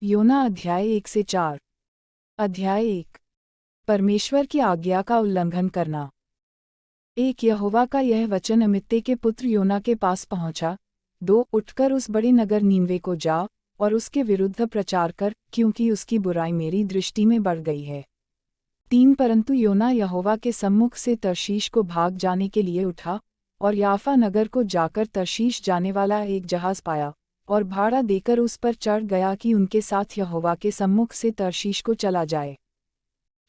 योना अध्याय 1 से 4। अध्याय 1। परमेश्वर की आज्ञा का उल्लंघन करना। एक यहोवा का यह वचन अमित्ते के पुत्र योना के पास पहुंचा। 2 उठकर उस बड़े नगर नीनवे को जा और उसके विरुद्ध प्रचार कर, क्योंकि उसकी बुराई मेरी दृष्टि में बढ़ गई है। 3 परंतु योना यहोवा के सम्मुख से तर्शीश को भाग जाने के लिए उठा और याफा नगर को जाकर तर्शीश जाने वाला एक जहाज पाया और भाड़ा देकर उस पर चढ़ गया कि उनके साथ यहोवा के सम्मुख से तर्शीश को चला जाए।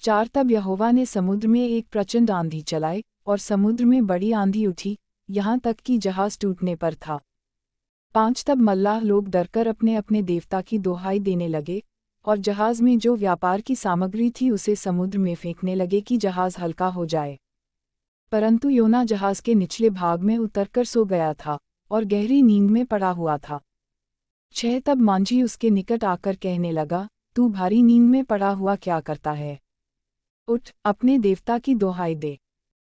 4 तब यहोवा ने समुद्र में एक प्रचंड आंधी चलाई और समुद्र में बड़ी आंधी उठी, यहाँ तक कि जहाज टूटने पर था। 5 तब मल्लाह लोग डरकर अपने अपने देवता की दोहाई देने लगे और जहाज में जो व्यापार की सामग्री थी उसे समुद्र में फेंकने लगे कि जहाज हल्का हो जाए। परंतु योना जहाज के निचले भाग में उतरकर सो गया था और गहरी नींद में पड़ा हुआ था। 6 तब मांझी उसके निकट आकर कहने लगा, तू भारी नींद में पड़ा हुआ क्या करता है? उठ, अपने देवता की दोहाई दे।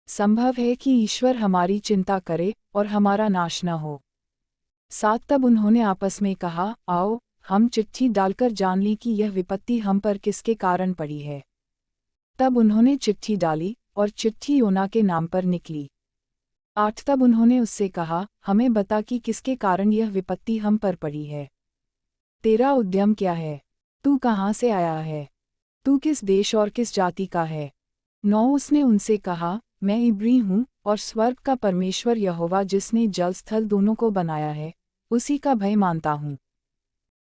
संभव है कि ईश्वर हमारी चिंता करे और हमारा नाश न हो। 7 तब उन्होंने आपस में कहा, आओ, हम चिट्ठी डालकर जान ली कि यह विपत्ति हम पर किसके कारण पड़ी है। तब उन्होंने चिट्ठी डाली और चिट्ठी योना के नाम पर निकली। 8 तब उन्होंने उससे कहा, हमें बता कि किसके कारण यह विपत्ति हम पर पड़ी है। तेरा उद्यम क्या है? तू कहाँ से आया है? तू किस देश और किस जाति का है? 9 उसने उनसे कहा, मैं इब्री हूँ और स्वर्ग का परमेश्वर यहोवा जिसने जल स्थल दोनों को बनाया है, उसी का भय मानता हूँ।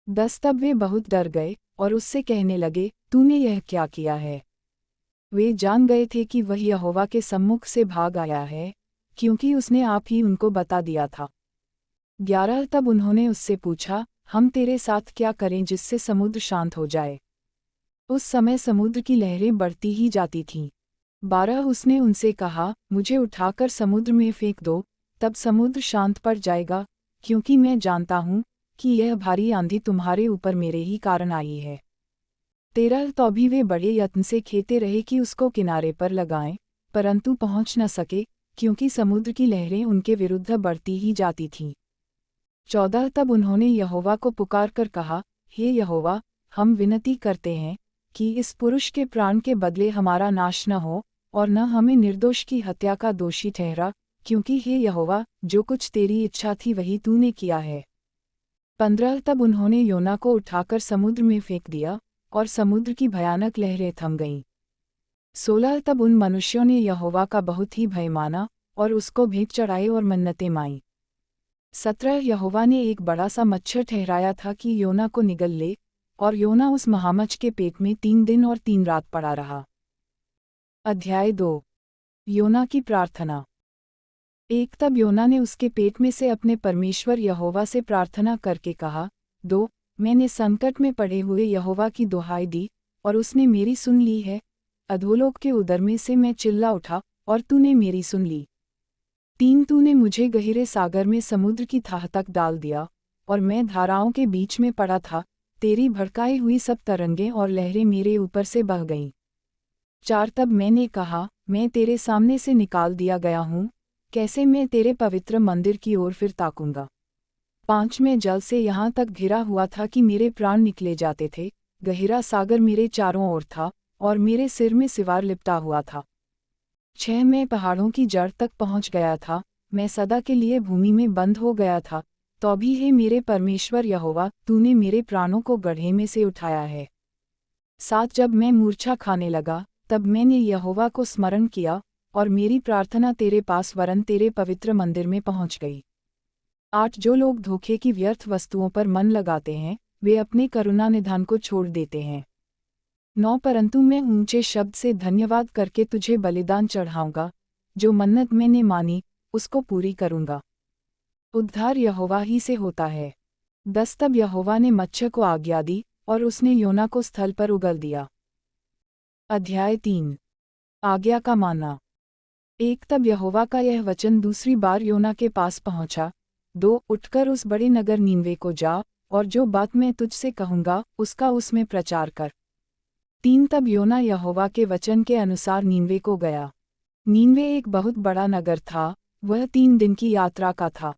10 तब वे बहुत डर गए और उससे कहने लगे, तूने यह क्या किया है? वे जान गए थे कि वह यहोवा के सम्मुख से भाग आया है, क्योंकि उसने आप ही उनको बता दिया था। 11 तब उन्होंने उससे पूछा, हम तेरे साथ क्या करें जिससे समुद्र शांत हो जाए? उस समय समुद्र की लहरें बढ़ती ही जाती थीं। 12 उसने उनसे कहा, मुझे उठाकर समुद्र में फेंक दो, तब समुद्र शांत पड़ जाएगा, क्योंकि मैं जानता हूँ कि यह भारी आंधी तुम्हारे ऊपर मेरे ही कारण आई है। 13 तो भी वे बड़े यत्न से खेते रहे कि उसको किनारे पर लगाएं, परंतु पहुँच न सके, क्योंकि समुद्र की लहरें उनके विरुद्ध बढ़ती ही जाती थीं। 14 तब उन्होंने यहोवा को पुकार कर कहा, हे यहोवा, हम विनती करते हैं कि इस पुरुष के प्राण के बदले हमारा नाश न हो और न हमें निर्दोष की हत्या का दोषी ठहरा, क्योंकि हे यहोवा, जो कुछ तेरी इच्छा थी वही तूने किया है। 15 तब उन्होंने योना को उठाकर समुद्र में फेंक दिया और समुद्र की भयानक लहरें थम गईं। 16 तब उन मनुष्यों ने यहोवा का बहुत ही भय माना और उसको भेंट चढ़ाए और मन्नतें माईं। 17 यहोवा ने एक बड़ा सा मच्छर ठहराया था कि योना को निगल ले, और योना उस महामच्छ के पेट में 3 दिन और 3 रात पड़ा रहा। अध्याय 2। योना की प्रार्थना। 1 तब योना ने उसके पेट में से अपने परमेश्वर यहोवा से प्रार्थना करके कहा, 2 मैंने संकट में पड़े हुए यहोवा की दुहाई दी और उसने मेरी सुन ली है। अधोलोक के उदर में से मैं चिल्ला उठा और तूने मेरी सुन ली। 3 तूने मुझे गहरे सागर में समुद्र की थाह तक डाल दिया और मैं धाराओं के बीच में पड़ा था, तेरी भड़काई हुई सब तरंगें और लहरें मेरे ऊपर से बह गईं। 4 तब मैंने कहा, मैं तेरे सामने से निकाल दिया गया हूँ, कैसे मैं तेरे पवित्र मंदिर की ओर फिर ताकूंगा? 5 मैं जल से यहाँ तक घिरा हुआ था कि मेरे प्राण निकले जाते थे, गहरा सागर मेरे चारों ओर था और मेरे सिर में सिवार लिपटा हुआ था। 6 मैं पहाड़ों की जड़ तक पहुँच गया था, मैं सदा के लिए भूमि में बंद हो गया था, तो भी हे मेरे परमेश्वर यहोवा, तूने मेरे प्राणों को गड्ढे में से उठाया है। 7 जब मैं मूर्छा खाने लगा, तब मैंने यहोवा को स्मरण किया और मेरी प्रार्थना तेरे पास वरन तेरे पवित्र मंदिर में पहुँच गई। 8 जो लोग धोखे की व्यर्थ वस्तुओं पर मन लगाते हैं, वे अपने करुणा निधान को छोड़ देते हैं। 9 परंतु मैं ऊंचे शब्द से धन्यवाद करके तुझे बलिदान चढ़ाऊंगा, जो मन्नत मैंने मानी उसको पूरी करूंगा। उद्धार यहोवा ही से होता है। 10 तब यहोवा ने मच्छर को आज्ञा दी और उसने योना को स्थल पर उगल दिया। अध्याय 3। आज्ञा का मानना। 1 तब यहोवा का यह वचन दूसरी बार योना के पास पहुंचा, 2 उठकर उस बड़े नगर नीनवे को जा और जो बात मैं तुझसे कहूँगा उसका उसमें प्रचार कर। 3 तब योना यहोवा के वचन के अनुसार नीनवे को गया। नीनवे एक बहुत बड़ा नगर था, वह 3 दिन की यात्रा का था।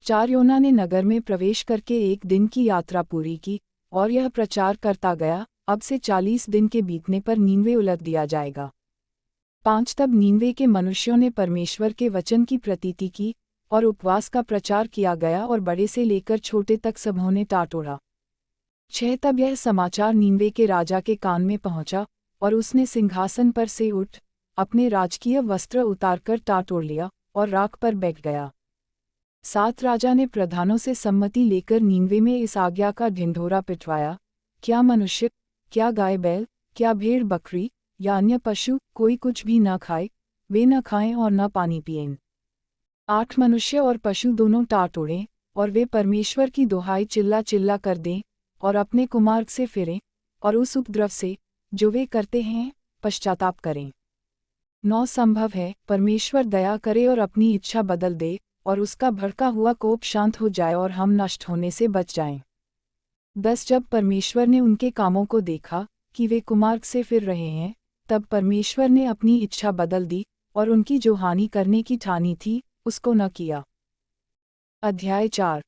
4 योना ने नगर में प्रवेश करके 1 दिन की यात्रा पूरी की और यह प्रचार करता गया, अब से 40 दिन के बीतने पर नीनवे उलट दिया जाएगा। 5 तब नीनवे के मनुष्यों ने परमेश्वर के वचन की प्रतीति की, और उपवास का प्रचार किया गया और बड़े से लेकर छोटे तक सबों ने टाटोड़ा। 6 तब यह समाचार नीनवे के राजा के कान में पहुंचा, और उसने सिंहासन पर से उठ अपने राजकीय वस्त्र उतारकर टाटोड़ लिया और राख पर बैठ गया। 7 राजा ने प्रधानों से सम्मति लेकर नीनवे में इस आज्ञा का ढिंढोरा पिटवाया, क्या मनुष्य, क्या गाय बैल, क्या भेड़ बकरी या अन्य पशु कोई कुछ भी न खाए, वे न खाएं और न पानी पिएं। 8 मनुष्य और पशु दोनों टाटोड़ें, और वे परमेश्वर की दोहाई चिल्ला चिल्ला कर दें और अपने कुमार्ग से फिरें, और उस उपद्रव से जो वे करते हैं पश्चाताप करें। 9 संभव है परमेश्वर दया करे और अपनी इच्छा बदल दे, और उसका भड़का हुआ कोप शांत हो जाए और हम नष्ट होने से बच जाएं। 10 जब परमेश्वर ने उनके कामों को देखा कि वे कुमार्ग से फिर रहे हैं, तब परमेश्वर ने अपनी इच्छा बदल दी और उनकी जो हानि करने की ठानी थी उसको न किया। अध्याय 4।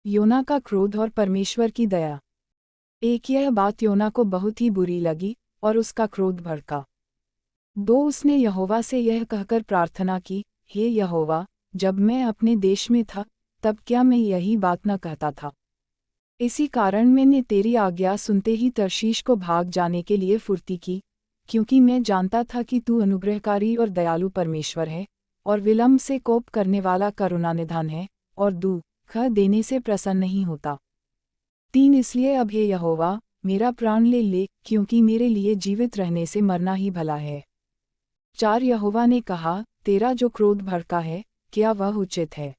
योना का क्रोध और परमेश्वर की दया। एक यह बात योना को बहुत ही बुरी लगी और उसका क्रोध भड़का। 2 उसने यहोवा से यह कहकर प्रार्थना की, हे यहोवा, जब मैं अपने देश में था तब क्या मैं यही बात न कहता था? इसी कारण मैंने तेरी आज्ञा सुनते ही तर्शीश को भाग जाने के लिए फुर्ती की, क्योंकि मैं जानता था कि तू अनुग्रहकारी और दयालु परमेश्वर है, और विलम्ब से कोप करने वाला करुणानिधान है, और दुख देने से प्रसन्न नहीं होता। 3 इसलिए अब हे यहोवा, मेरा प्राण ले ले, क्योंकि मेरे लिए जीवित रहने से मरना ही भला है। 4 यहोवा ने कहा, तेरा जो क्रोध भड़का है, क्या वह उचित है?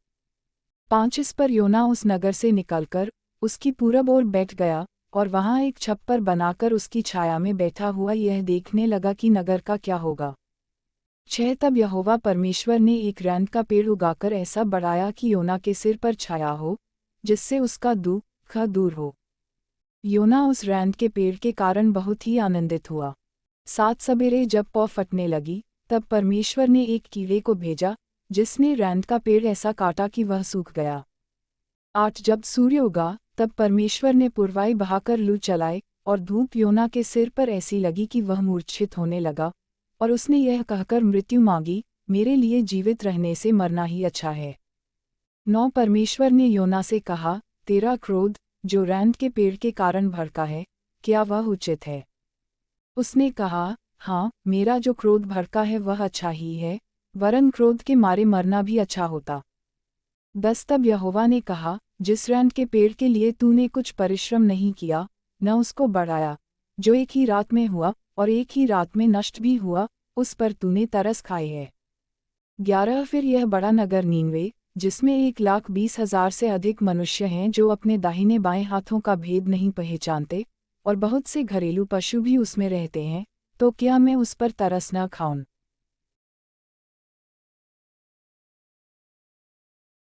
5 इस पर योना उस नगर से निकलकर उसकी पूरब ओर बैठ गया, और वहाँ एक छप्पर बनाकर उसकी छाया में बैठा हुआ यह देखने लगा कि नगर का क्या होगा। 6 तब यहोवा परमेश्वर ने एक रैंत का पेड़ उगाकर ऐसा बढ़ाया कि योना के सिर पर छाया हो, जिससे उसका दुख दूर हो। योना उस रैंत के पेड़ के कारण बहुत ही आनंदित हुआ। 7 सवेरे जब पौ फटने लगी, तब परमेश्वर ने एक कीड़े को भेजा, जिसने रैंत का पेड़ ऐसा काटा कि वह सूख गया। 8 जब सूर्य उगा, तब परमेश्वर ने पुरवाई बहाकर लू चलाई, और धूप योना के सिर पर ऐसी लगी कि वह मूर्छित होने लगा, और उसने यह कहकर मृत्यु मांगी, मेरे लिए जीवित रहने से मरना ही अच्छा है। 9 परमेश्वर ने योना से कहा, तेरा क्रोध जो रैंत के पेड़ के कारण भड़का है, क्या वह उचित है? उसने कहा, हाँ, मेरा जो क्रोध भड़का है वह अच्छा ही है, वरन क्रोध के मारे मरना भी अच्छा होता। 10 तब यहोवा ने कहा, जिस रैंत के पेड़ के लिए तूने कुछ परिश्रम नहीं किया, न उसको बढ़ाया, जो एक ही रात में हुआ और एक ही रात में नष्ट भी हुआ, उस पर तूने तरस खाई है। 11 फिर यह बड़ा नगर नीनवे, जिसमें 1,20,000 से अधिक मनुष्य हैं जो अपने दाहिने बाएं हाथों का भेद नहीं पहचानते, और बहुत से घरेलू पशु भी उसमें रहते हैं, तो क्या मैं उस पर तरस न खाऊं?